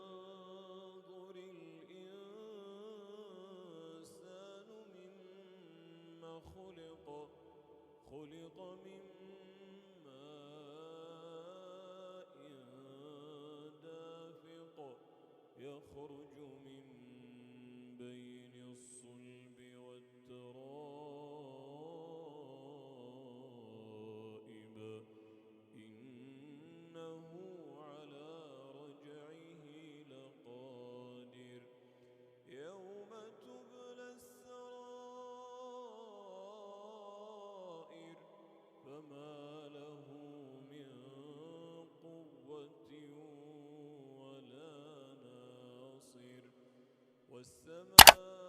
فلينظر الإنسان مما خلق من ماء دافق يخرج من بين الصلب والترائب إنه على رجعه لقادر يوم تبلى السرائر فما له من قوة ولا ناصر والسماء